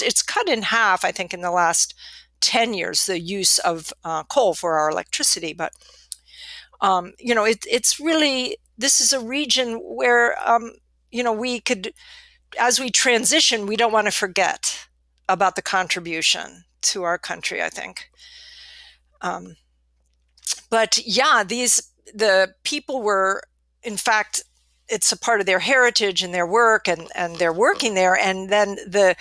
It's cut in half, I think, in the last 10 years, the use of coal for our electricity. But, it's really, this is a region where, we could, as we transition, we don't want to forget about the contribution to our country, I think. But yeah, the people were, in fact, it's a part of their heritage and their work, and they're working there. And then the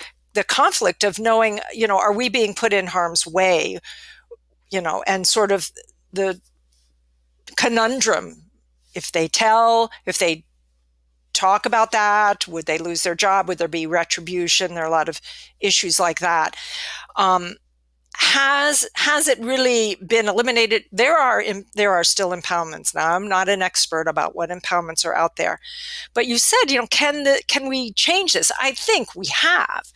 conflict of knowing, are we being put in harm's way, and sort of the conundrum, if they talk about that, would they lose their job? Would there be retribution? There are a lot of issues like that. Has it really been eliminated? There are still impoundments. Now, I'm not an expert about what impoundments are out there, but you said, can we change this? I think we have.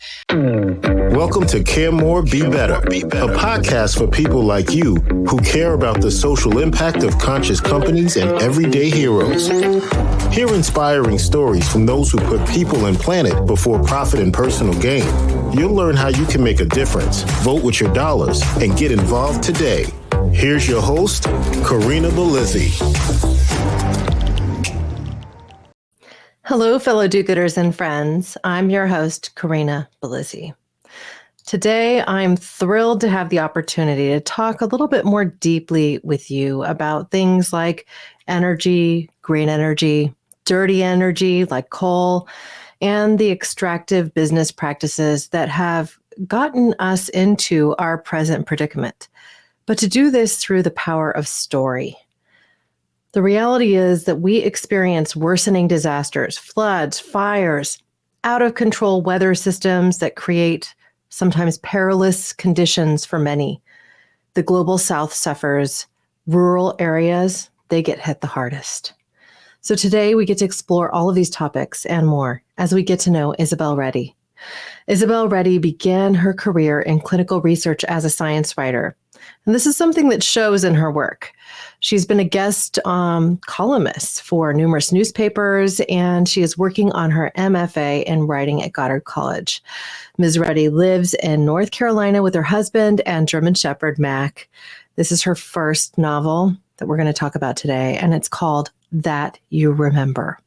Welcome to Care More, Be Better, a podcast for people like you who care about the social impact of conscious companies and everyday heroes. Hear inspiring stories from those who put people and planet before profit and personal gain. You'll learn how you can make a difference, vote with your dollars, and get involved today. Here's your host, Corinna Bellizzi. Hello, fellow do-gooders and friends. I'm your host, Corinna Bellizzi. Today, I'm thrilled to have the opportunity to talk a little bit more deeply with you about things like energy, green energy, dirty energy like coal, and the extractive business practices that have gotten us into our present predicament. But to do this through the power of story. The reality is that we experience worsening disasters, floods, fires, out of control weather systems that create sometimes perilous conditions for many. The global south suffers. Rural areas, they get hit the hardest. So today we get to explore all of these topics and more as we get to know Isabel Reddy. Isabel Reddy began her career in clinical research as a science writer. And this is something that shows in her work. She's been a guest columnist for numerous newspapers, and she is working on her MFA in writing at Goddard College. Ms. Reddy lives in North Carolina with her husband and German Shepherd, Mac. This is her first novel that we're going to talk about today, and it's called That You Remember.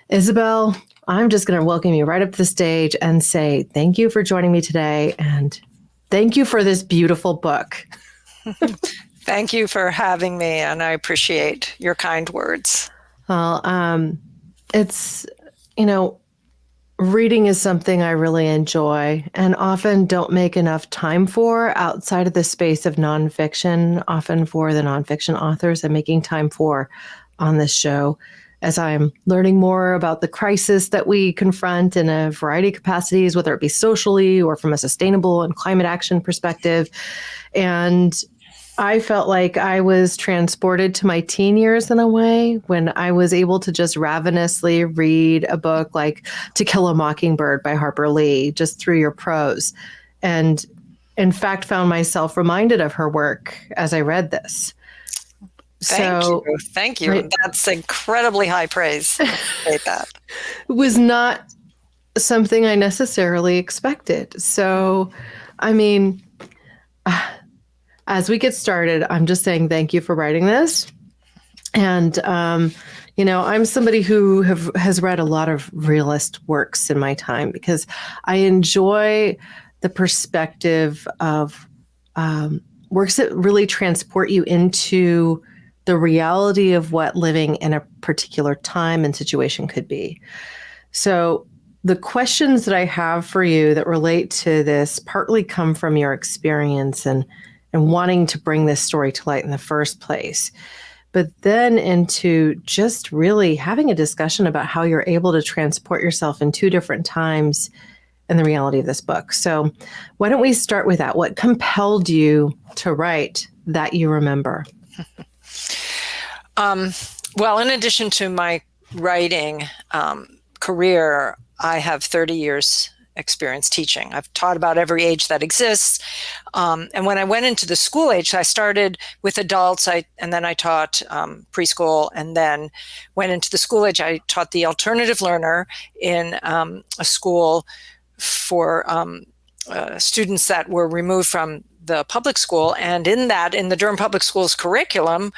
Isabel, I'm just going to welcome you right up to the stage and say thank you for joining me today, and thank you for this beautiful book. Thank you for having me, and I appreciate your kind words. Well, it's, reading is something I really enjoy and often don't make enough time for outside of the space of nonfiction, often for the nonfiction authors I'm making time for on this show, as I'm learning more about the crisis that we confront in a variety of capacities, whether it be socially or from a sustainable and climate action perspective. And I felt like I was transported to my teen years in a way when I was able to just ravenously read a book like To Kill a Mockingbird by Harper Lee, just through your prose. And in fact, found myself reminded of her work as I read this. Thank you. Right. That's incredibly high praise. I appreciate that. It was not something I necessarily expected. So, as we get started, I'm just saying thank you for writing this. And, I'm somebody who has read a lot of realist works in my time because I enjoy the perspective of works that really transport you into the reality of what living in a particular time and situation could be. So the questions that I have for you that relate to this partly come from your experience and wanting to bring this story to light in the first place, but then into just really having a discussion about how you're able to transport yourself in two different times in the reality of this book. So why don't we start with that? What compelled you to write That You Remember? Well, in addition to my writing career, I have 30 years experience teaching. I've taught about every age that exists. And when I went into the school age, I started with adults, and then I taught preschool, and then went into the school age. I taught the alternative learner in a school for students that were removed from the public school. And in the Durham Public Schools curriculum,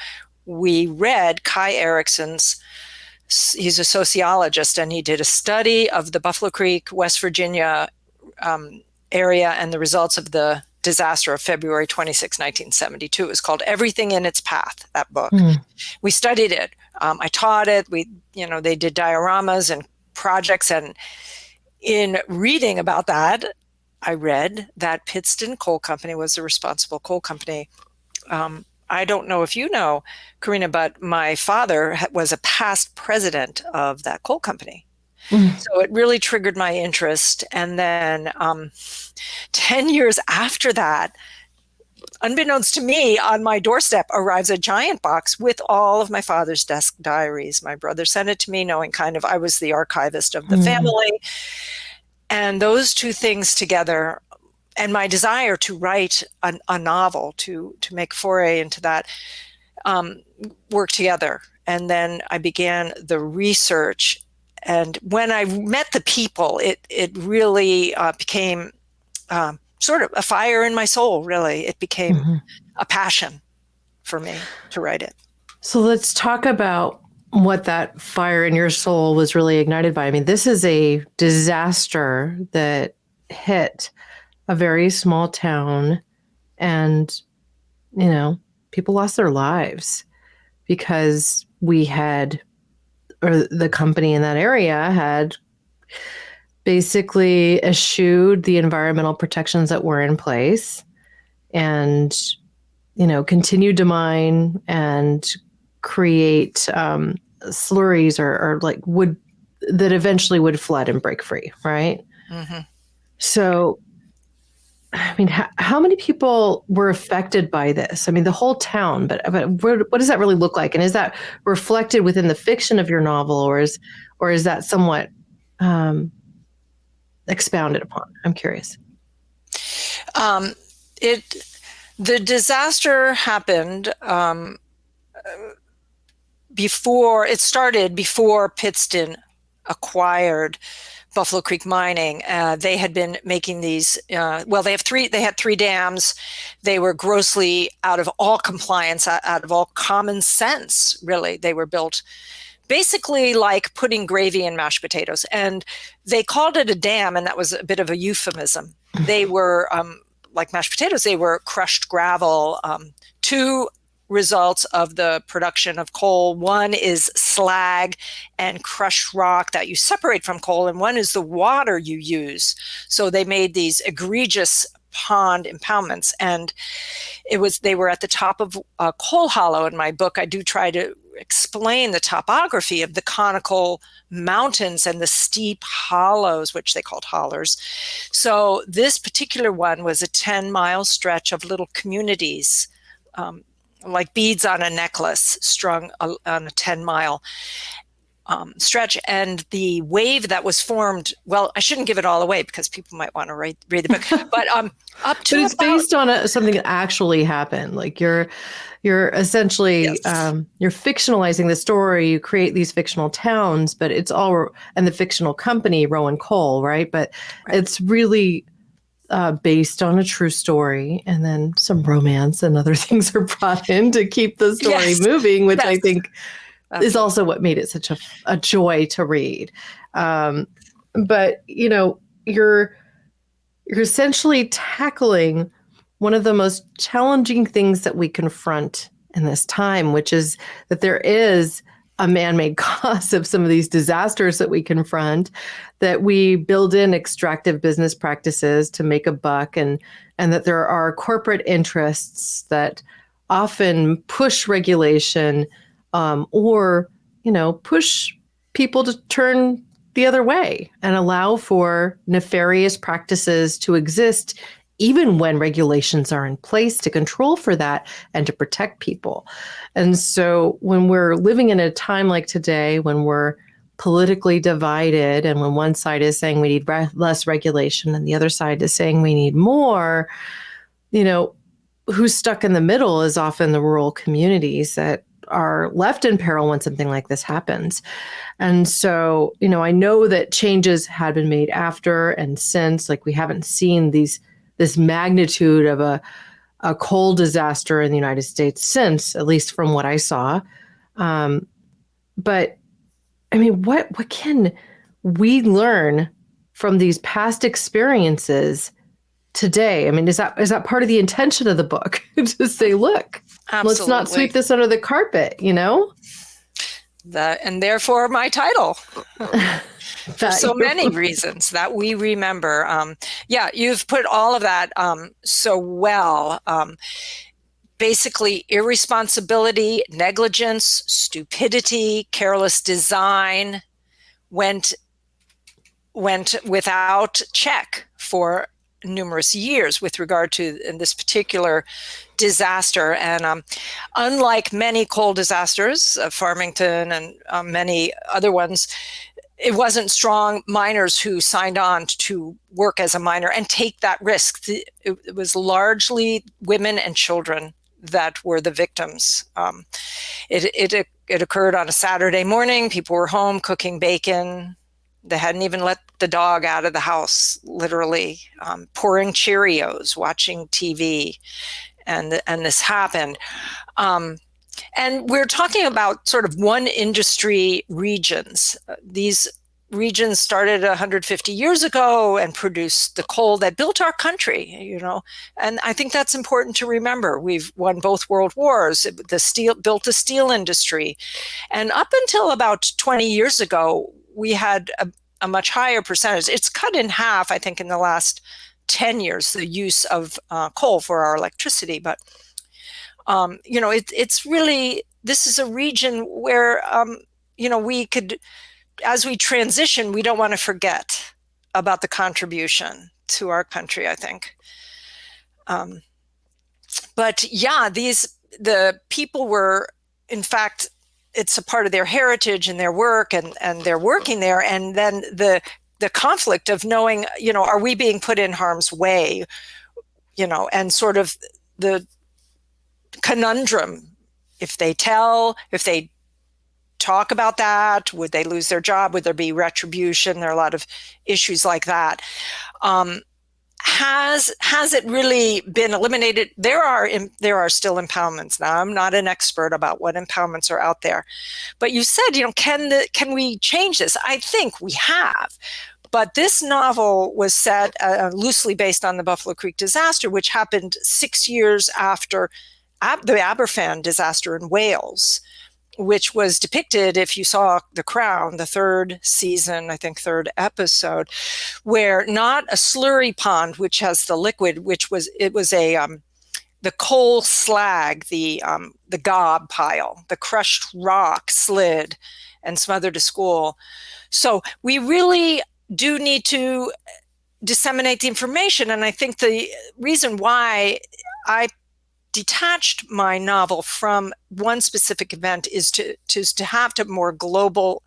we read Kai Erickson's, he's a sociologist, and he did a study of the Buffalo Creek, West Virginia area and the results of the disaster of February 26, 1972. It was called Everything in Its Path, that book. We studied it. I taught it. They did dioramas and projects. And in reading about that, I read that Pittston Coal Company was the responsible coal company. I don't know if you know, Corinna, but my father was a past president of that coal company. So it really triggered my interest. And then 10 years after that, unbeknownst to me, on my doorstep arrives a giant box with all of my father's desk diaries. My brother sent it to me, knowing kind of I was the archivist of the family. And those two things together, and my desire to write a novel, to make a foray into that, work together. And then I began the research. And when I met the people, it really became sort of a fire in my soul, really. It became a passion for me to write it. So let's talk about what that fire in your soul was really ignited by. I mean, this is a disaster that hit a very small town, and, people lost their lives because the company in that area had basically eschewed the environmental protections that were in place and, continued to mine and create slurries or like wood that eventually would flood and break free, right? So, I mean, how many people were affected by this? I mean, the whole town, but what does that really look like? And is that reflected within the fiction of your novel, or is that somewhat expounded upon? I'm curious. The disaster happened before Pittston acquired Buffalo Creek Mining. They had been making these, they had three dams. They were grossly out of all compliance, out of all common sense, really. They were built basically like putting gravy in mashed potatoes. And they called it a dam, and that was a bit of a euphemism. They were, like mashed potatoes, they were crushed gravel. Two results of the production of coal. One is slag and crushed rock that you separate from coal, and one is the water you use. So they made these egregious pond impoundments, and they were at the top of a coal hollow. In my book, I do try to explain the topography of the conical mountains and the steep hollows, which they called hollers. So this particular one was a 10-mile stretch of little communities, like beads on a necklace strung on a 10-mile stretch. And the wave that was formed, well, I shouldn't give it all away because people might want to read the book, but up to but it's based on something that actually happened. Like you're essentially, Yes. You're fictionalizing the story. You create these fictional towns, but it's all, and the fictional company, Rowan Coal, right? But it's really based on a true story, and then some romance and other things are brought in to keep the story moving, which I think is also what made it such a joy to read. But you're essentially tackling one of the most challenging things that we confront in this time, which is that there is a man-made cause of some of these disasters that we confront, that we build in extractive business practices to make a buck, and that there are corporate interests that often push regulation or push people to turn the other way and allow for nefarious practices to exist, even when regulations are in place to control for that and to protect people. And so when we're living in a time like today, when we're politically divided, and when one side is saying we need less regulation and the other side is saying we need more, who's stuck in the middle is often the rural communities that are left in peril when something like this happens. And so, I know that changes had been made after and since, like we haven't seen this magnitude of a coal disaster in the United States since, at least from what I saw. But I mean, what can we learn from these past experiences today? I mean, is that part of the intention of the book to say, look, Absolutely. let's not sweep this under the carpet, And therefore my title. For so many reasons that we remember. You've put all of that so well. Basically, irresponsibility, negligence, stupidity, careless design went without check for numerous years with regard to this particular disaster. And unlike many coal disasters, Farmington and many other ones, it wasn't strong miners who signed on to work as a miner and take that risk. It was largely women and children that were the victims. It occurred on a Saturday morning. People were home cooking bacon. They hadn't even let the dog out of the house, literally, pouring Cheerios, watching TV, and this happened. And we're talking about sort of one industry regions. These regions started 150 years ago and produced the coal that built our country, And I think that's important to remember. We've won both world wars, built the steel industry. And up until about 20 years ago, we had a much higher percentage. It's cut in half, I think, in the last 10 years, the use of coal for our electricity. But, it's really, this is a region where, we could, as we transition, we don't want to forget about the contribution to our country, I think. The people were, in fact, it's a part of their heritage and their work, and they're working there. And then the conflict of knowing, are we being put in harm's way, and sort of the conundrum, if they talk about that, would they lose their job? Would there be retribution? There are a lot of issues like that. Has it really been eliminated? There are still impoundments. Now, I'm not an expert about what impoundments are out there, but you said, can we change this? I think we have. But this novel was set loosely based on the Buffalo Creek disaster, which happened 6 years after the Aberfan disaster in Wales, which was depicted, if you saw The Crown, the third season, I think third episode, where not a slurry pond, which has the liquid, the coal slag, the gob pile, the crushed rock slid and smothered a school. So we really do need to disseminate the information. And I think the reason why I detached my novel from one specific event is to have more global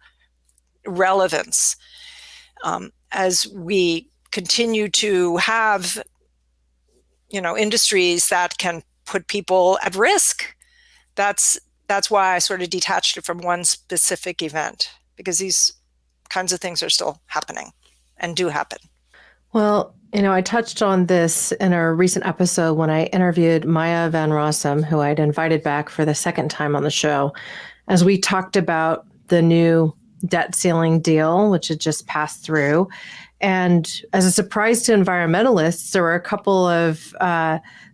relevance as we continue to have, industries that can put people at risk. That's why I sort of detached it from one specific event, because these kinds of things are still happening and do happen. Well, I touched on this in a recent episode when I interviewed Maya Van Rossum, who I'd invited back for the second time on the show, as we talked about the new debt ceiling deal, which had just passed through. And as a surprise to environmentalists, there were a couple of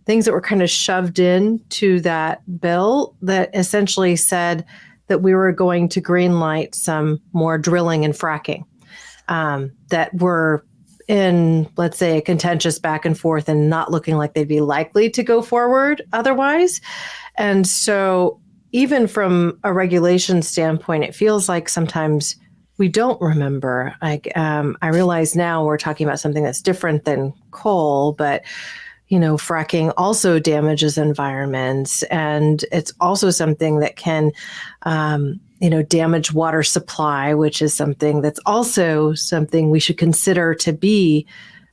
things that were kind of shoved into that bill that essentially said that we were going to greenlight some more drilling and fracking that were in, let's say, a contentious back and forth and not looking like they'd be likely to go forward otherwise. And so even from a regulation standpoint, it feels like sometimes we don't remember. I realize now we're talking about something that's different than coal, but fracking also damages environments, and it's also something that can damage water supply, which is something that's also something we should consider to be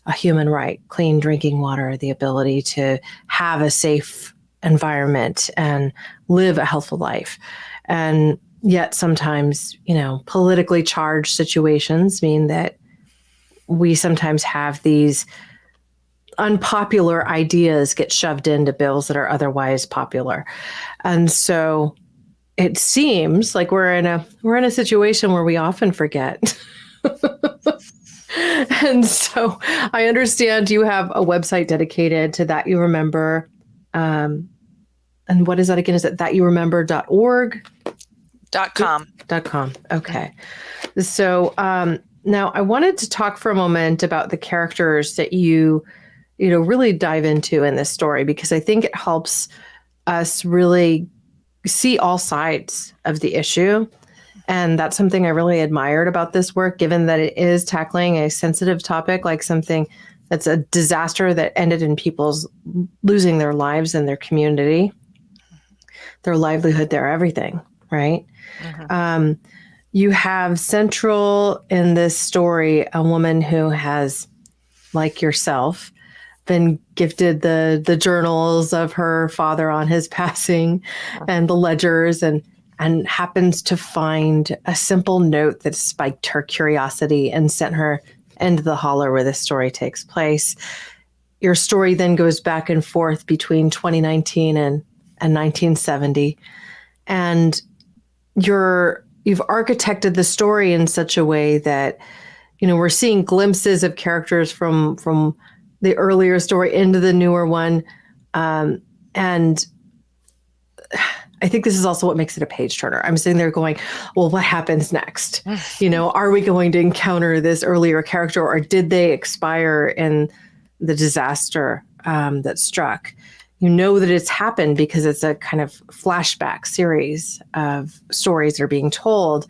a human right. Clean drinking water, the ability to have a safe environment and live a healthful life. And yet sometimes, politically charged situations mean that we sometimes have these unpopular ideas get shoved into bills that are otherwise popular. And so it seems like we're in a situation where we often forget. And so I understand you have a website dedicated to That You Remember. And what is that again? Is it thatyouremember.org? .com. .com. Okay. So now I wanted to talk for a moment about the characters that you really dive into in this story, because I think it helps us really see all sides of the issue. And that's something I really admired about this work, given that it is tackling a sensitive topic, like something that's a disaster that ended in people's losing their lives and their community, their livelihood, their everything, right? Mm-hmm. You have central in this story a woman who has, like yourself, been gifted the journals of her father on his passing and the ledgers, and happens to find a simple note that spiked her curiosity and sent her into the holler where this story takes place. Your story then goes back and forth between 2019 and 1970. And you've architected the story in such a way that, we're seeing glimpses of characters from the earlier story into the newer one. And I think this is also what makes it a page turner. I'm sitting there going, well, what happens next? Are we going to encounter this earlier character, or did they expire in the disaster that struck? You know that it's happened because it's a kind of flashback series of stories that are being told.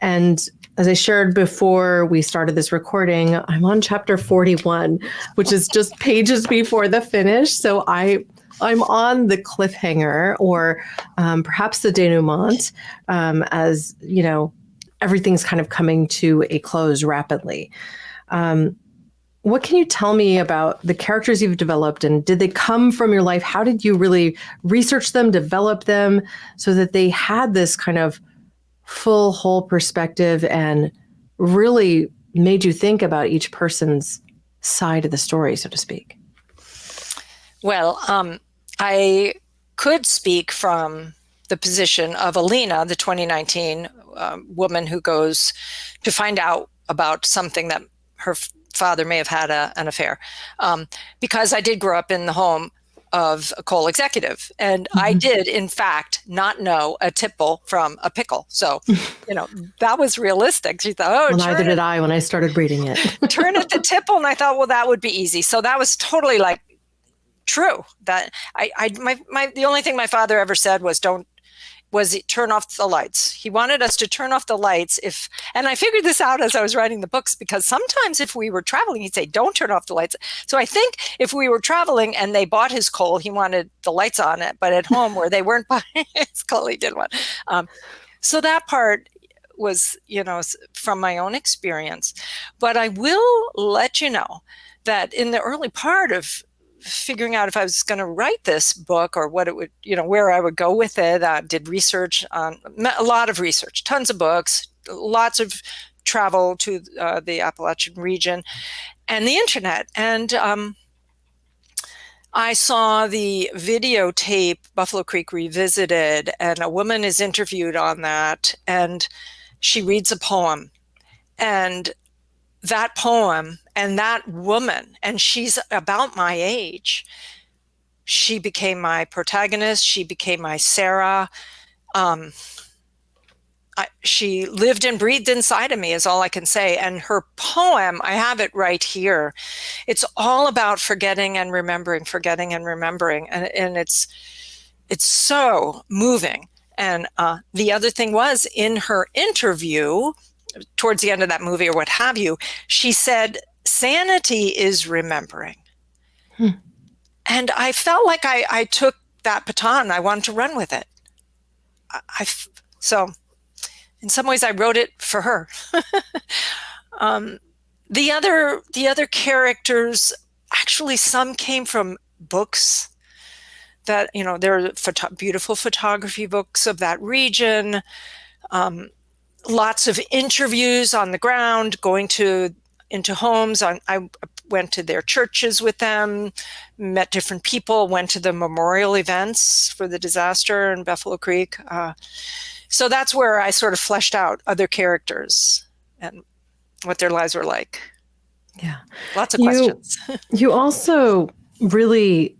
And as I shared before we started this recording, I'm on chapter 41, which is just pages before the finish. So I'm on the cliffhanger, or perhaps the denouement, as everything's kind of coming to a close rapidly. What can you tell me about the characters you've developed, and did they come from your life? How did you really research them, develop them, so that they had this kind of full, whole perspective and really made you think about each person's side of the story, so to speak? Well, I could speak from the position of Alina, the 2019 woman who goes to find out about something that her father may have had an affair, because I did grow up in the home of a coal executive. And I did, in fact, not know a tipple from a pickle. So, that was realistic. She thought, well, neither did I when I started reading it. Turn it to tipple. And I thought, well, that would be easy. So that was totally true. That the only thing my father ever said was turn off the lights. He wanted us to turn off the lights and I figured this out as I was writing the books, because sometimes if we were traveling, he'd say, don't turn off the lights. So I think if we were traveling and they bought his coal, he wanted the lights on it, but at home where they weren't buying his coal, he didn't want. So that part was, from my own experience. But I will let you know that in the early part of figuring out if I was going to write this book, or what it would, where I would go with it. Did research on a lot of research, tons of books, lots of travel to the Appalachian region and the internet. And I saw the videotape Buffalo Creek Revisited, and a woman is interviewed on that, and she reads a poem, and that poem and that woman, and she's about my age, she became my protagonist. She became my Sarah. She lived and breathed inside of me, is all I can say. And her poem, I have it right here. It's all about forgetting and remembering. And it's so moving. And the other thing was, in her interview, towards the end of that movie or what have you, she said, sanity is remembering. And I felt like I took that baton. I wanted to run with it. So in some ways I wrote it for her. The other characters, actually some came from books that, there are beautiful photography books of that region, lots of interviews on the ground, going into homes. I went to their churches with them, met different people, went to the memorial events for the disaster in Buffalo Creek. So that's where I sort of fleshed out other characters and what their lives were like. Yeah. Lots of questions. You also really,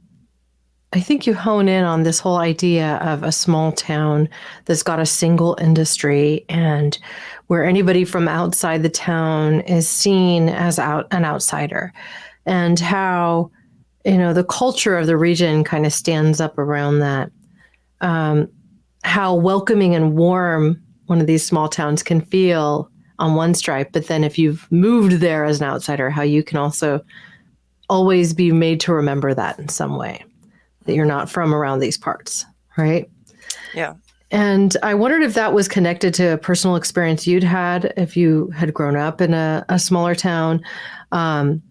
I think you hone in on this whole idea of a small town that's got a single industry and where anybody from outside the town is seen as an outsider, and how, the culture of the region kind of stands up around that. How welcoming and warm one of these small towns can feel on one stripe, but then if you've moved there as an outsider, how you can also always be made to remember that in some way, that you're not from around these parts, right? Yeah. And I wondered if that was connected to a personal experience you'd had, if you had grown up in a smaller town, and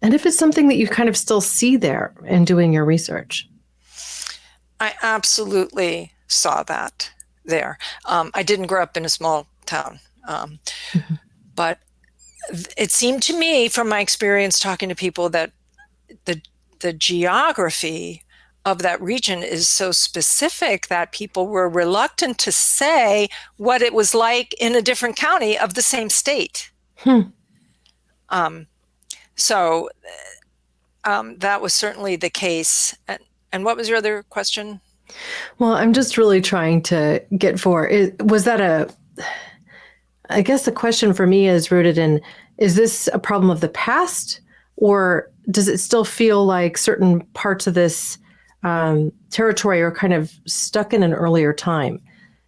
if it's something that you kind of still see there in doing your research. I absolutely saw that there. I didn't grow up in a small town, but it seemed to me from my experience talking to people that the geography of that region is so specific that people were reluctant to say what it was like in a different county of the same state. So that was certainly the case. And what was your other question? Well, I'm just really trying to get was that I guess the question for me is rooted in, is this a problem of the past, or does it still feel like certain parts of this territory are kind of stuck in an earlier time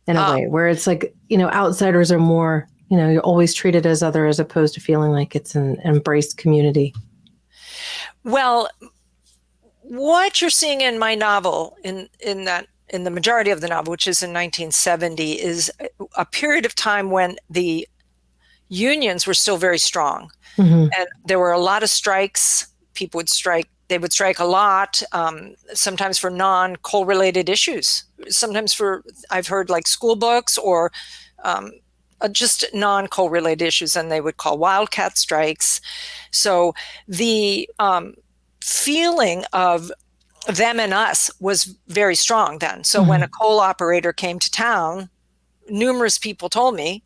in a way where it's like, outsiders are more, you're always treated as other as opposed to feeling like it's an embraced community? Well, what you're seeing in my novel, in the majority of the novel, which is in 1970, is a period of time when the unions were still very strong. Mm-hmm. And there were a lot of strikes. People would strike. They would strike a lot, sometimes for non-coal related issues. Sometimes I've heard like school books or just non-coal related issues, and they would call wildcat strikes. So the feeling of them and us was very strong then. So when a coal operator came to town, numerous people told me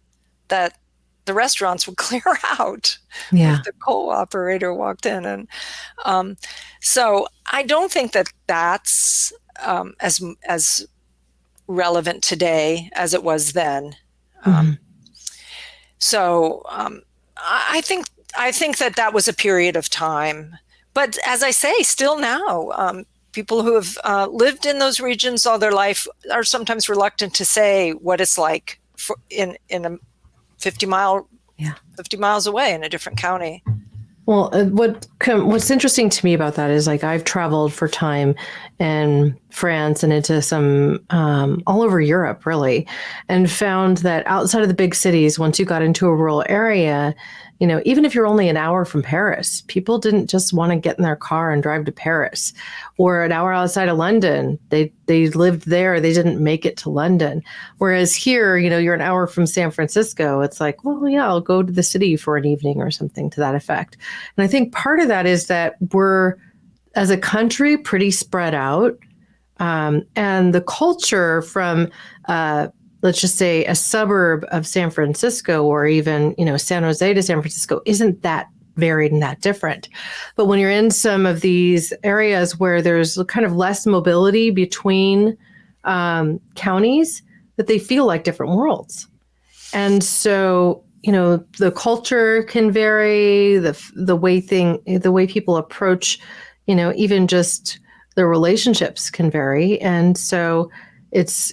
that the restaurants would clear out if the coal operator walked in. And so I don't think that that's as relevant today as it was then. So I think that was a period of time. But as I say, still now, people who have lived in those regions all their life are sometimes reluctant to say what it's like in a 50 miles away in a different county. Well, what's interesting to me about that is, like, I've traveled for time in France and into some all over Europe, really, and found that outside of the big cities, once you got into a rural area, even if you're only an hour from Paris, people didn't just want to get in their car and drive to Paris, or an hour outside of London. They lived there. They didn't make it to London. Whereas here, you're an hour from San Francisco. It's like, well, yeah, I'll go to the city for an evening or something to that effect. And I think part of that is that we're, as a country, pretty spread out. And the culture from, let's just say, a suburb of San Francisco, or even, San Jose to San Francisco, isn't that varied and that different. But when you're in some of these areas where there's kind of less mobility between counties, that they feel like different worlds. And so, the culture can vary, the way people approach, even just their relationships can vary. And so it's,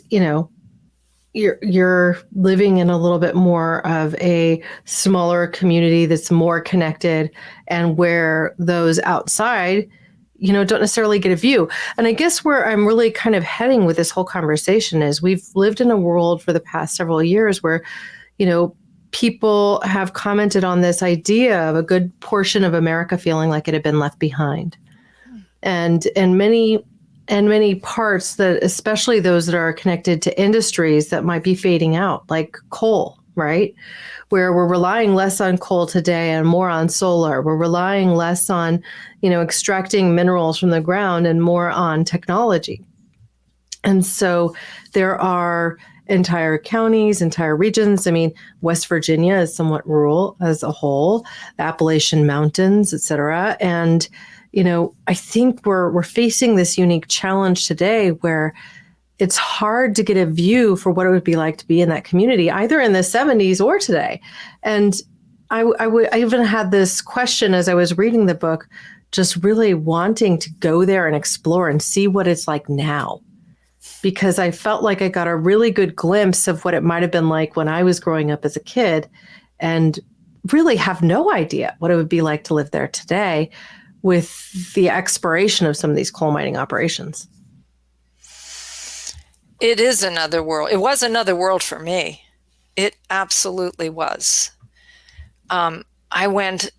you're living in a little bit more of a smaller community that's more connected, and where those outside, don't necessarily get a view. And I guess where I'm really kind of heading with this whole conversation is, we've lived in a world for the past several years where, people have commented on this idea of a good portion of America feeling like it had been left behind. And many and many parts that, especially those that are connected to industries that might be fading out, like coal, right? Where we're relying less on coal today and more on solar. We're relying less on, extracting minerals from the ground and more on technology. And so there are entire counties, entire regions. I mean, West Virginia is somewhat rural as a whole, the Appalachian Mountains, et cetera. And, I think we're facing this unique challenge today where it's hard to get a view for what it would be like to be in that community, either in the 70s or today. And I even had this question as I was reading the book, just really wanting to go there and explore and see what it's like now. Because I felt like I got a really good glimpse of what it might have been like when I was growing up as a kid, and really have no idea what it would be like to live there today with the expiration of some of these coal mining operations. It is another world. It was another world for me. It absolutely was. I went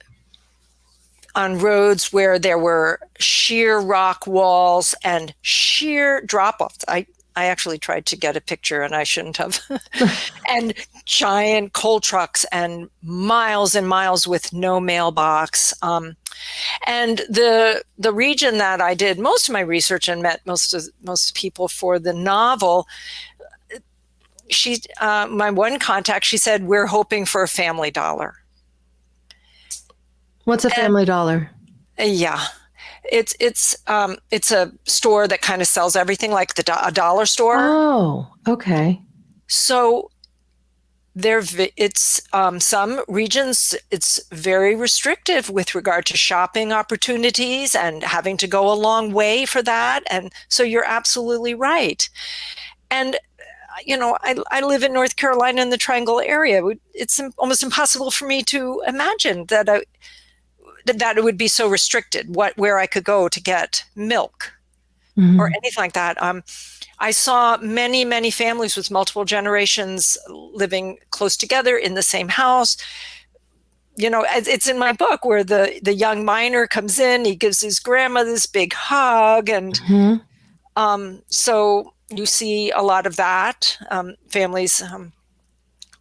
on roads where there were sheer rock walls and sheer drop-offs. I actually tried to get a picture and I shouldn't have. And giant coal trucks and miles with no mailbox. And the region that I did most of my research and met most people for the novel, my one contact, she said, we're hoping for a Family Dollar. What's a Family Dollar? Yeah. It's a store that kind of sells everything, like a dollar store. Oh, okay. So it's some regions, it's very restrictive with regard to shopping opportunities and having to go a long way for that. And so you're absolutely right. And I live in North Carolina in the Triangle area. It's almost impossible for me to imagine that it would be so restricted, where I could go to get milk or anything like that. I saw many, many families with multiple generations living close together in the same house. It's in my book where the young miner comes in, he gives his grandma this big hug. And so you see a lot of that, families.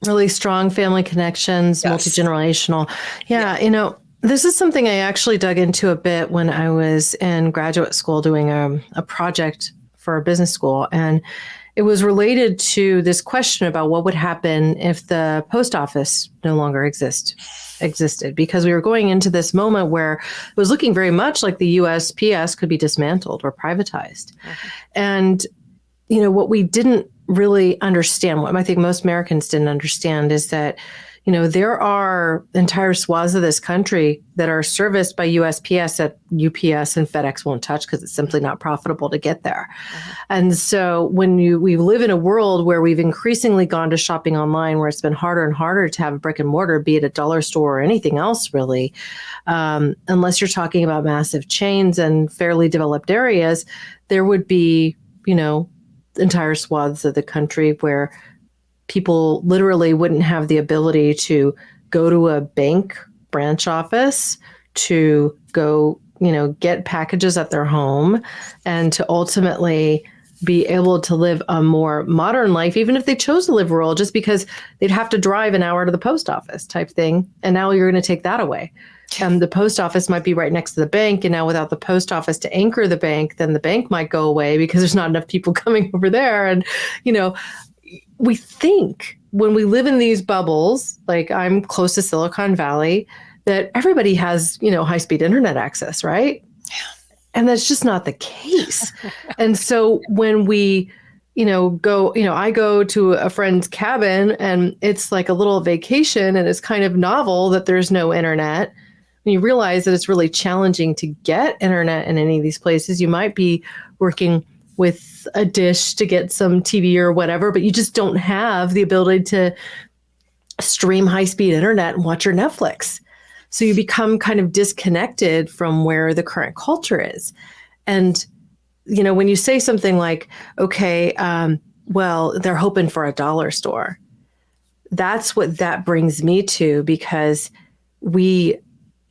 Really strong family connections, yes. Multi-generational. Yeah. This is something I actually dug into a bit when I was in graduate school doing a project for a business school. And it was related to this question about what would happen if the post office no longer existed, because we were going into this moment where it was looking very much like the USPS could be dismantled or privatized. Mm-hmm. And, what we didn't really understand, what I think most Americans didn't understand, is that there are entire swaths of this country that are serviced by USPS that UPS and FedEx won't touch because it's simply not profitable to get there. Uh-huh. And so when we live in a world where we've increasingly gone to shopping online, where it's been harder and harder to have a brick and mortar, be it a dollar store or anything else really, unless you're talking about massive chains and fairly developed areas, there would be, entire swaths of the country where people literally wouldn't have the ability to go to a bank branch office, to go, get packages at their home, and to ultimately be able to live a more modern life, even if they chose to live rural, just because they'd have to drive an hour to the post office type thing. And now you're going to take that away. The post office might be right next to the bank. And now without the post office to anchor the bank, then the bank might go away because there's not enough people coming over there. And, we think when we live in these bubbles, like I'm close to Silicon Valley, that everybody has, high-speed internet access, right? Yeah. And that's just not the case. And so when we, go, I go to a friend's cabin and it's like a little vacation and it's kind of novel that there's no internet. When you realize that it's really challenging to get internet in any of these places, you might be working with a dish to get some TV or whatever, but you just don't have the ability to stream high-speed internet and watch your Netflix. So you become kind of disconnected from where the current culture is. And, when you say something like, okay, well, they're hoping for a dollar store, that's what that brings me to, because we,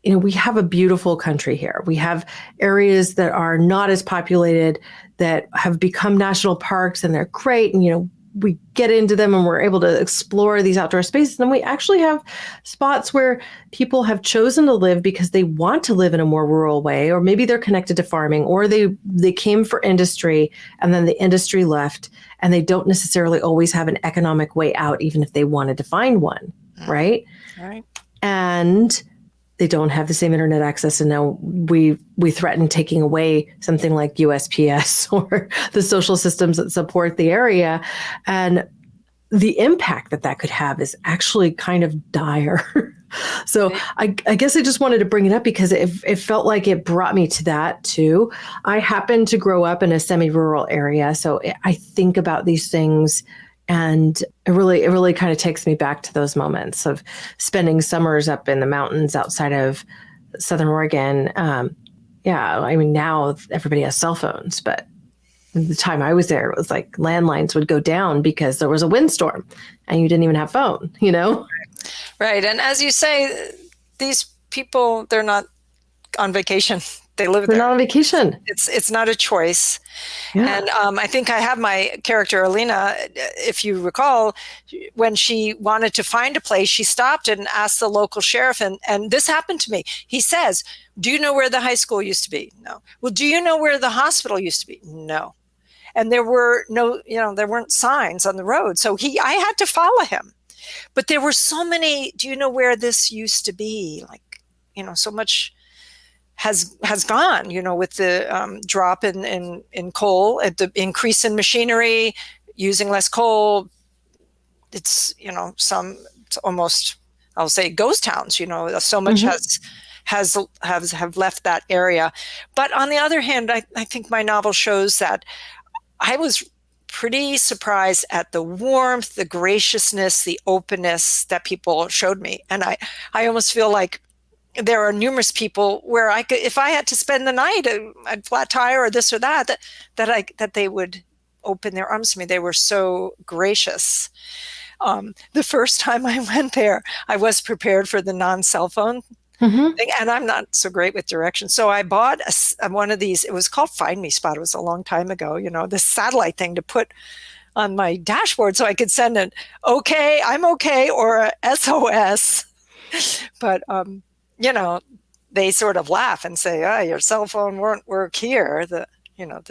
we have a beautiful country here. We have areas that are not as populated that have become national parks, and they're great. And, we get into them and we're able to explore these outdoor spaces. And we actually have spots where people have chosen to live because they want to live in a more rural way, or maybe they're connected to farming, or they came for industry and then the industry left, and they don't necessarily always have an economic way out, even if they wanted to find one, right? Right. And they don't have the same internet access. And now we threaten taking away something like USPS or the social systems that support the area. And the impact that could have is actually kind of dire. So I guess I just wanted to bring it up because it felt like it brought me to that too. I happen to grow up in a semi-rural area, so I think about these things, and it really kind of takes me back to those moments of spending summers up in the mountains outside of Southern Oregon. Now everybody has cell phones, but the time I was there, it was like landlines would go down because there was a windstorm and you didn't even have phone, Right. And as you say, these people, they're not on vacation. They live there. They're not on vacation. It's not a choice. Yeah. And I think I have my character, Alina, if you recall, when she wanted to find a place, she stopped and asked the local sheriff. And this happened to me. He says, "Do you know where the high school used to be?" No. "Well, do you know where the hospital used to be?" No. And there weren't signs on the road. So I had to follow him. But there were so many, "Do you know where this used to be?" Like, so much has gone, with the drop in coal, at the increase in machinery, using less coal. It's, it's almost, I'll say, ghost towns, so much have left that area. But on the other hand, I think my novel shows that I was pretty surprised at the warmth, the graciousness, the openness that people showed me. And I almost feel like there are numerous people where I could, if I had to spend the night at flat tire or this or that they would open their arms to me. They were so gracious. The first time I went there, I was prepared for the non-cell phone thing, and I'm not so great with directions. So I bought one of these. It was called Find Me Spot. It was a long time ago, this satellite thing to put on my dashboard so I could send an "okay, I'm okay" or a SOS. But, they sort of laugh and say, "Oh, your cell phone won't work here." The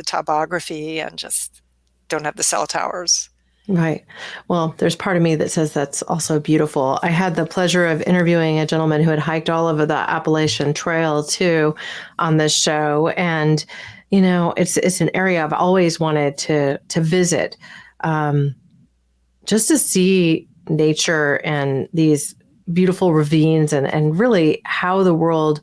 topography, and just don't have the cell towers. Right. Well, there's part of me that says that's also beautiful. I had the pleasure of interviewing a gentleman who had hiked all over the Appalachian Trail too on this show. And, it's an area I've always wanted to visit, just to see nature and these beautiful ravines and really how the world,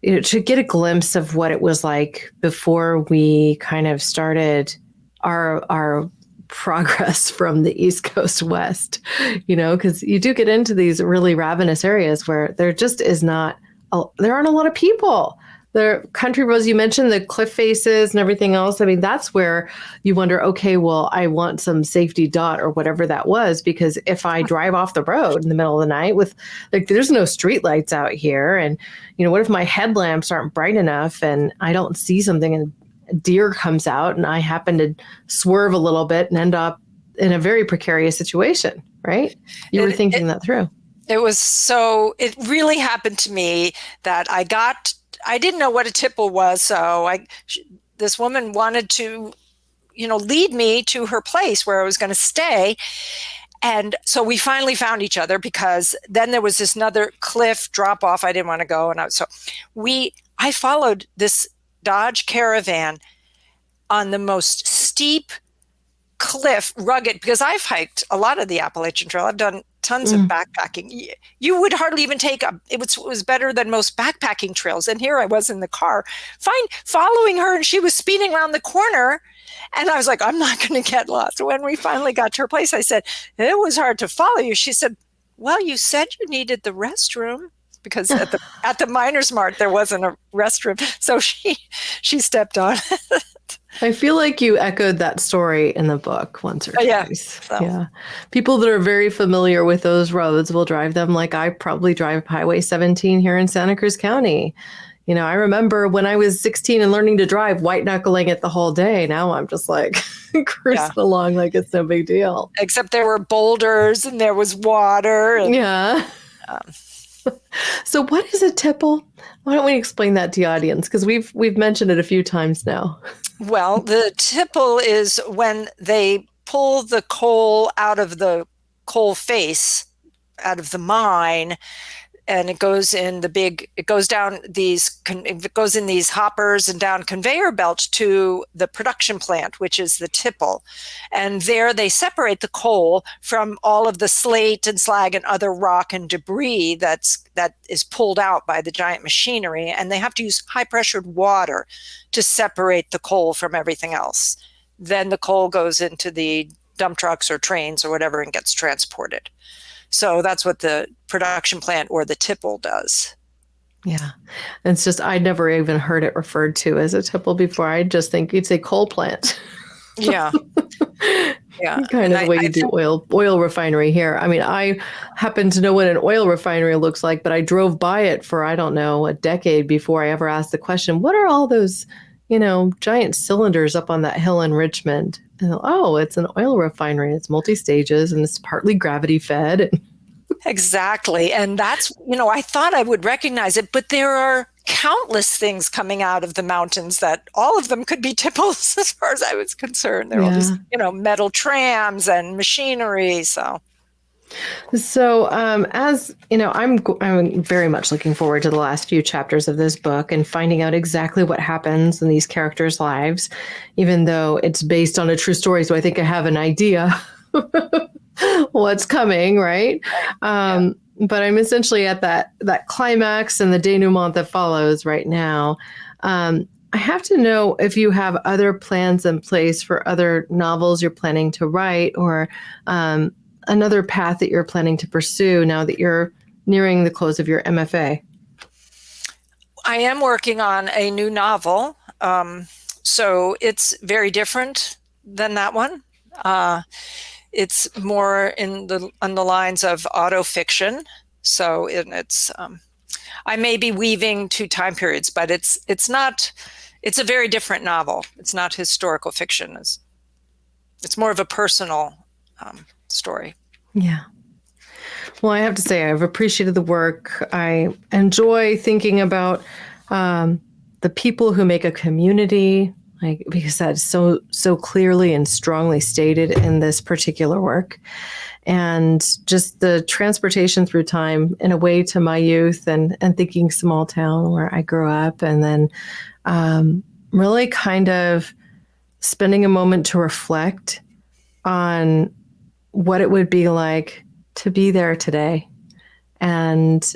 to get a glimpse of what it was like before we kind of started our progress from the East Coast west, because you do get into these really ravenous areas where there just is there aren't a lot of people. The country roads, you mentioned the cliff faces and everything else. I mean, that's where you wonder, okay, well, I want some safety dot or whatever that was, because if I drive off the road in the middle of the night with, there's no street lights out here. And, what if my headlamps aren't bright enough and I don't see something and a deer comes out and I happen to swerve a little bit and end up in a very precarious situation, right? You were thinking that through. It really happened to me that I didn't know what a tipple was. So this woman wanted to, lead me to her place where I was going to stay. And so we finally found each other, because then there was this another cliff drop off. I didn't want to go. I followed this Dodge Caravan on the most steep cliff, rugged, because I've hiked a lot of the Appalachian Trail. I've done tons of backpacking. You would hardly even it was better than most backpacking trails. And here I was in the car, following her, and she was speeding around the corner. And I was like, I'm not going to get lost. When we finally got to her place, I said, "It was hard to follow you." She said, "Well, you said you needed the restroom." Because at the Miners Mart, there wasn't a restroom. So she stepped on it. I feel like you echoed that story in the book once or Yeah. twice. So, Yeah. People that are very familiar with those roads will drive them like I probably drive Highway 17 here in Santa Cruz County. I remember when I was 16 and learning to drive, white knuckling it the whole day. Now I'm just like cruising yeah. along like it's no big deal. Except there were boulders and there was water. And, Yeah. um, So what is a tipple? Why don't we explain that to the audience? Because we've mentioned it a few times now. well, the tipple is when they pull the coal out of the coal face, out of the mine, and it goes in it goes down it goes in these hoppers and down conveyor belts to the production plant, which is the tipple. And there they separate the coal from all of the slate and slag and other rock and debris that is pulled out by the giant machinery. And they have to use high pressured water to separate the coal from everything else. Then the coal goes into the dump trucks or trains or whatever and gets transported. So that's what the production plant or the tipple does. Yeah. It's just, I'd never even heard it referred to as a tipple before. I just think you'd say coal plant. Yeah. Yeah. Kind of the way you do oil refinery here. I mean, I happen to know what an oil refinery looks like, but I drove by it for, I don't know, a decade before I ever asked the question, what are all those, giant cylinders up on that hill in Richmond? And, oh, it's an oil refinery. It's multi-stages and it's partly gravity fed. Exactly. And that's, I thought I would recognize it, but there are countless things coming out of the mountains that all of them could be tipples as far as I was concerned. They're all just, metal trams and machinery. So as I'm very much looking forward to the last few chapters of this book and finding out exactly what happens in these characters' lives, even though it's based on a true story. So I think I have an idea what's coming, right? But I'm essentially at that climax and the denouement that follows right now. I have to know if you have other plans in place for other novels you're planning to write, or another path that you're planning to pursue now that you're nearing the close of your MFA. I am working on a new novel. So it's very different than that one. It's more on the lines of autofiction. So it's I may be weaving two time periods, but it's a very different novel. It's not historical fiction. It's more of a personal story. Yeah. Well, I have to say, I've appreciated the work. I enjoy thinking about the people who make a community, because that's so clearly and strongly stated in this particular work. And just the transportation through time in a way to my youth and thinking small town where I grew up, and then really kind of spending a moment to reflect on what it would be like to be there today, and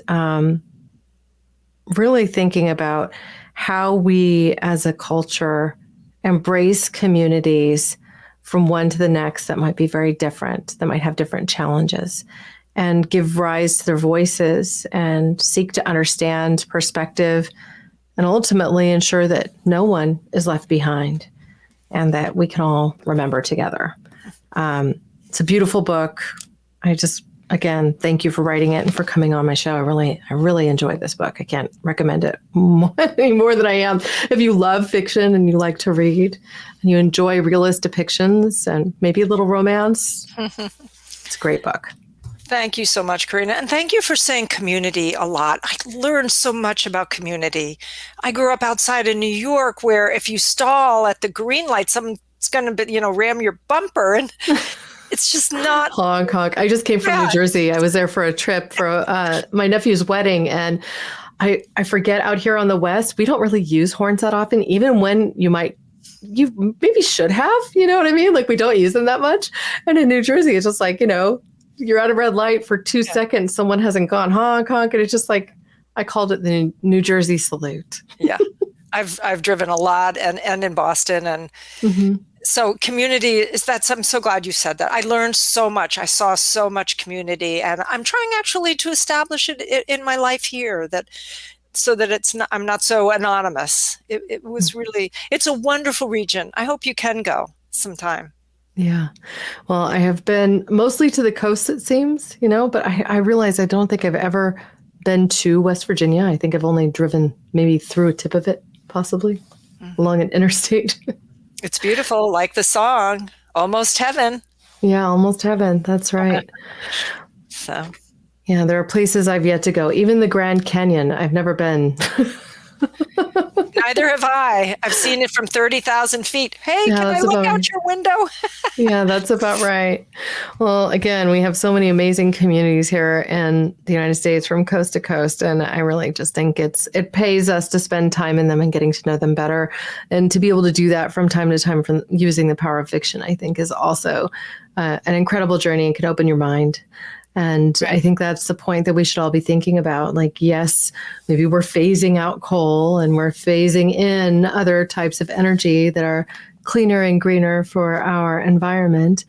really thinking about how we as a culture embrace communities from one to the next that might be very different, that might have different challenges, and give rise to their voices and seek to understand perspective and ultimately ensure that no one is left behind and that we can all remember together. It's a beautiful book. Again, thank you for writing it and for coming on my show. I really enjoyed this book. I can't recommend it any more than I am. If you love fiction and you like to read and you enjoy realist depictions and maybe a little romance, it's a great book. Thank you so much, Corinna. And thank you for saying community a lot. I learned so much about community. I grew up outside of New York, where if you stall at the green light, someone's going to, ram your bumper. And it's just not. Honk, honk. I just came from New Jersey. I was there for a trip for my nephew's wedding. And I forget, out here on the West, we don't really use horns that often, even when you maybe should have, you know what I mean? Like, we don't use them that much. And in New Jersey, it's just like, you're at a red light for 2 seconds. Someone hasn't gone honk, honk. And it's just like, I called it the New Jersey salute. Yeah. I've driven a lot and in Boston. And so community I'm so glad you said that. I learned so much. I saw so much community, and I'm trying actually to establish it in my life here, that so that I'm not so anonymous. It was really, it's a wonderful region. I hope you can go sometime. Yeah. Well, I have been mostly to the coast, it seems, but I realize I don't think I've ever been to West Virginia. I think I've only driven maybe through a tip of it, possibly along an interstate. It's beautiful, like the song, Almost Heaven. Yeah, almost heaven. That's right. So, yeah, there are places I've yet to go. Even the Grand Canyon, I've never been. neither have I. I've seen it from 30,000 feet. Hey, Yeah, can I that's look about out right. your window? Yeah, that's about right. Well, again, we have so many amazing communities here in the United States from coast to coast. And I really just think it pays us to spend time in them and getting to know them better. And to be able to do that from time to time from using the power of fiction, I think is also an incredible journey and can open your mind. And Right. I think that's the point that we should all be thinking about. Like, yes, maybe we're phasing out coal and we're phasing in other types of energy that are cleaner and greener for our environment.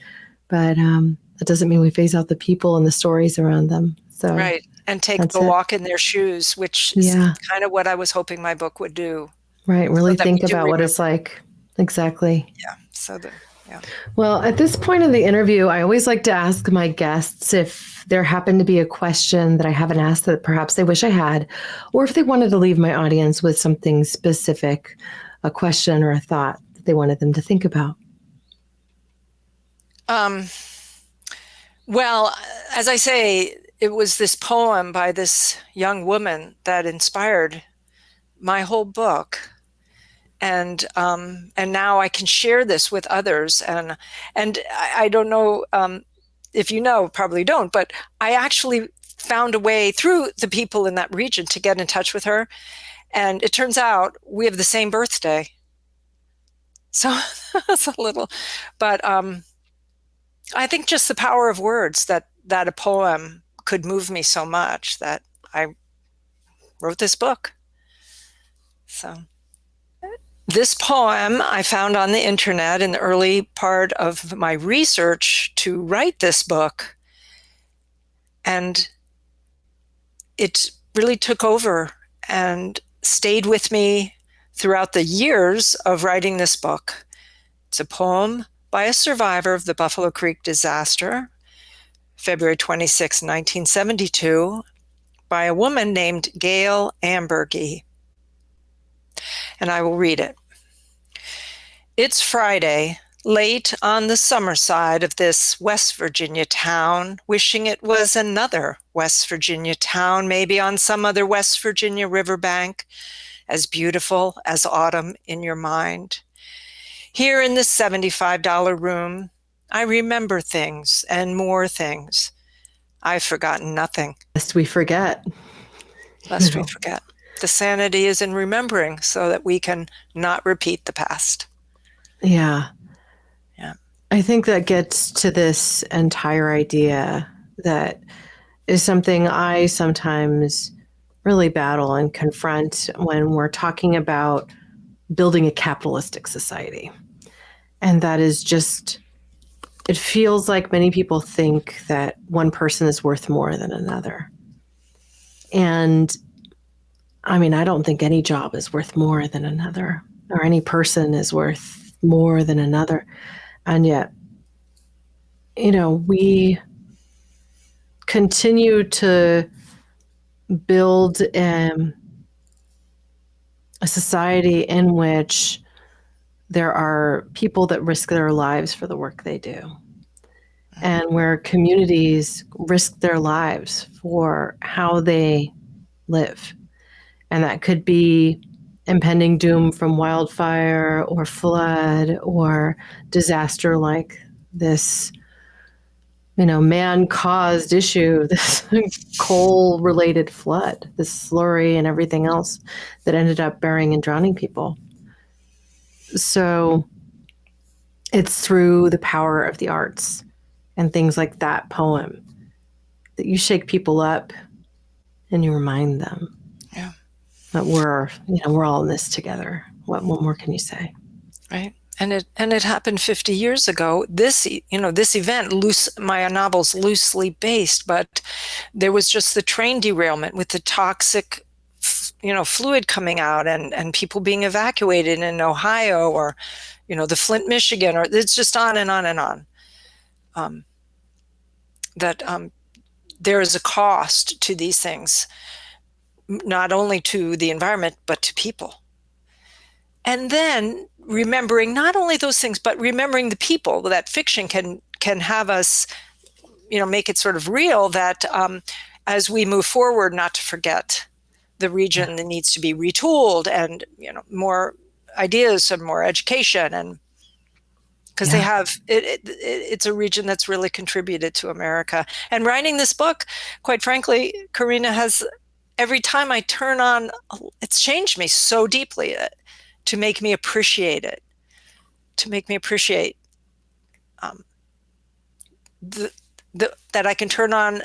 But that doesn't mean we phase out the people and the stories around them. So Right. And take that's the it. walk in their shoes, which is kind of what I was hoping my book would do. Right. Really so think about what it's like. Exactly. Yeah. So that, yeah. Well, at this point in the interview, I always like to ask my guests if there happened to be a question that I haven't asked that perhaps they wish I had, or if they wanted to leave my audience with something specific, a question or a thought that they wanted them to think about. Well, as I say, it was this poem by this young woman that inspired my whole book. And now I can share this with others. And I don't know if you know, probably don't, but I actually found a way through the people in that region to get in touch with her. And it turns out we have the same birthday. So it's a little, but I think just the power of words, that a poem could move me so much that I wrote this book. So this poem I found on the internet in the early part of my research to write this book. And it really took over and stayed with me throughout the years of writing this book. It's a poem by a survivor of the Buffalo Creek disaster, February 26, 1972, by a woman named Gail Ambergy. And I will read it. It's Friday, late on the summer side of this West Virginia town, wishing it was another West Virginia town, maybe on some other West Virginia riverbank, as beautiful as autumn in your mind. Here in this $75 room, I remember things and more things. I've forgotten nothing. Lest we forget. Lest we forget. The sanity is in remembering so that we can not repeat the past. Yeah. Yeah. I think that gets to this entire idea that is something I sometimes really battle and confront when we're talking about building a capitalistic society. And that is just, it feels like many people think that one person is worth more than another. And I mean, I don't think any job is worth more than another, or any person is worth more than another. And yet, we continue to build a society in which there are people that risk their lives for the work they do, and where communities risk their lives for how they live. And that could be impending doom from wildfire or flood or disaster like this, man-caused issue, this coal-related flood, this slurry and everything else that ended up burying and drowning people. So it's through the power of the arts and things like that poem that you shake people up and you remind them that we're all in this together. What more can you say? Right. And it happened 50 years ago. This event, my novel's loosely based, but there was just the train derailment with the toxic fluid coming out and people being evacuated in Ohio or, the Flint, Michigan, or it's just on and on and on. That there is a cost to these things, not only to the environment, but to people. And then remembering not only those things, but remembering the people that fiction can have us, make it sort of real, that as we move forward, not to forget the region that needs to be retooled and, more ideas and more education. And because they have, it's a region that's really contributed to America. And writing this book, quite frankly, Corinna, has, every time I turn on, it's changed me so deeply to make me appreciate it, that I can turn on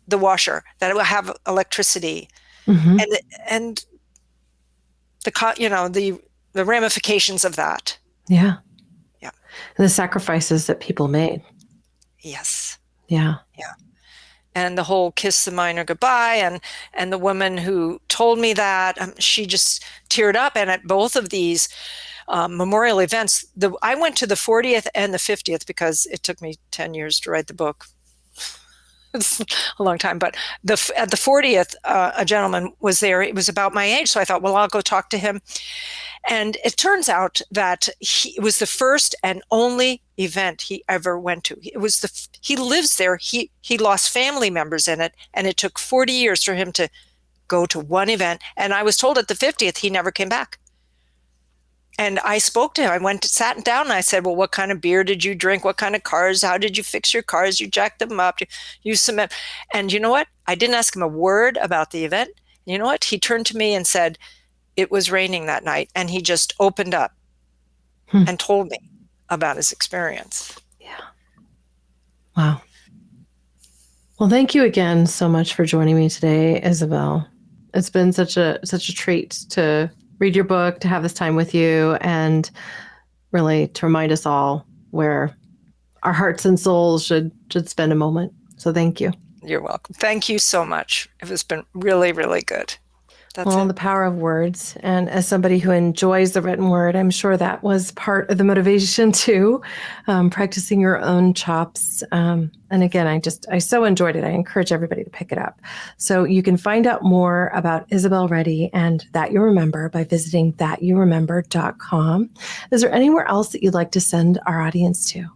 the washer, that it will have electricity, and the ramifications of that. Yeah. And the sacrifices that people made. Yes. Yeah. And the whole kiss the miner goodbye, and the woman who told me that, she just teared up. And at both of these memorial events, I went to the 40th and the 50th because it took me 10 years to write the book. It's a long time, but at the 40th, a gentleman was there. It was about my age, so I thought, well, I'll go talk to him. And it turns out that it was the first and only event he ever went to. He lives there. He lost family members in it, and it took 40 years for him to go to one event. And I was told at the 50th he never came back. And I spoke to him. I sat down, and I said, well, what kind of beer did you drink? What kind of cars? How did you fix your cars? You jacked them up, you used cement. And you know what? I didn't ask him a word about the event. You know what? He turned to me and said, it was raining that night. And he just opened up and told me about his experience. Yeah. Wow. Well, thank you again so much for joining me today, Isabel. It's been such a treat to read your book, to have this time with you, and really to remind us all where our hearts and souls should spend a moment. So thank you. You're welcome. Thank you so much. It has been really, really good. The power of words. And as somebody who enjoys the written word, I'm sure that was part of the motivation too, practicing your own chops. And again, I so enjoyed it. I encourage everybody to pick it up. So you can find out more about Isabel Reddy and That You Remember by visiting thatyouremember.com. Is there anywhere else that you'd like to send our audience to?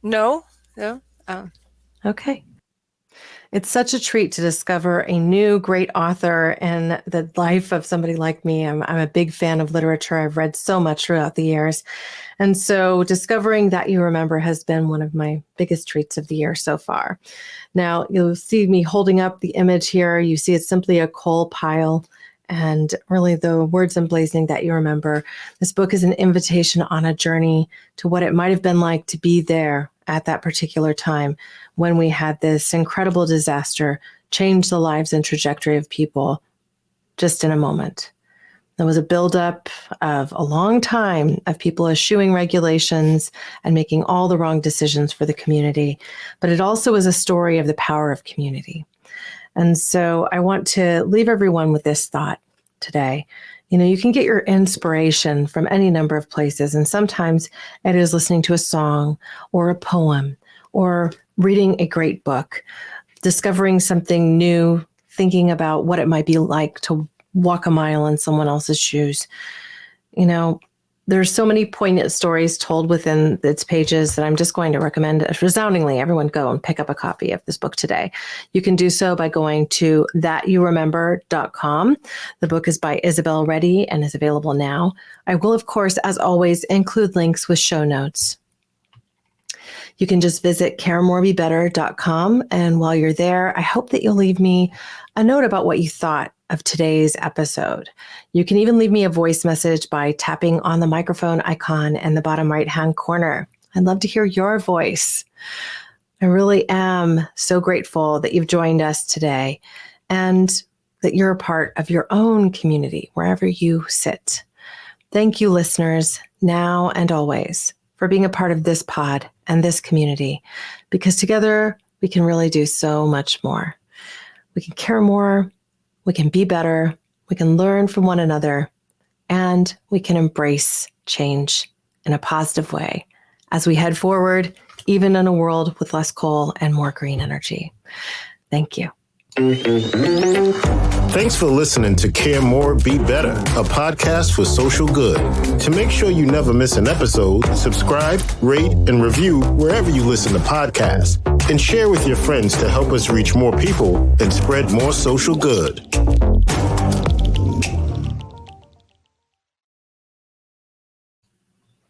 No. Okay. It's such a treat to discover a new great author in the life of somebody like me. I'm a big fan of literature. I've read so much throughout the years. And so discovering That You Remember has been one of my biggest treats of the year so far. Now, you'll see me holding up the image here. You see it's simply a coal pile. And really the words emblazing That You Remember. This book is an invitation on a journey to what it might have been like to be there at that particular time when we had this incredible disaster change the lives and trajectory of people just in a moment. There was a buildup of a long time of people eschewing regulations and making all the wrong decisions for the community. But it also is a story of the power of community. And so I want to leave everyone with this thought today. You can get your inspiration from any number of places. And sometimes it is listening to a song or a poem or reading a great book, discovering something new, thinking about what it might be like to walk a mile in someone else's shoes. There's so many poignant stories told within its pages that I'm just going to recommend resoundingly everyone go and pick up a copy of this book today. You can do so by going to thatyouremember.com. The book is by Isabel Reddy and is available now. I will, of course, as always, include links with show notes. You can just visit caremorebebetter.com. And while you're there, I hope that you'll leave me a note about what you thought of today's episode. You can even leave me a voice message by tapping on the microphone icon in the bottom right-hand corner. I'd love to hear your voice. I really am so grateful that you've joined us today and that you're a part of your own community, wherever you sit. Thank you, listeners, now and always, for being a part of this pod and this community, because together we can really do so much more. We can care more. We can be better, we can learn from one another, and we can embrace change in a positive way as we head forward, even in a world with less coal and more green energy. Thank you. Thanks for listening to Care More, Be Better, a podcast for social good. To make sure you never miss an episode, subscribe, rate, and review wherever you listen to podcasts, and share with your friends to help us reach more people and spread more social good.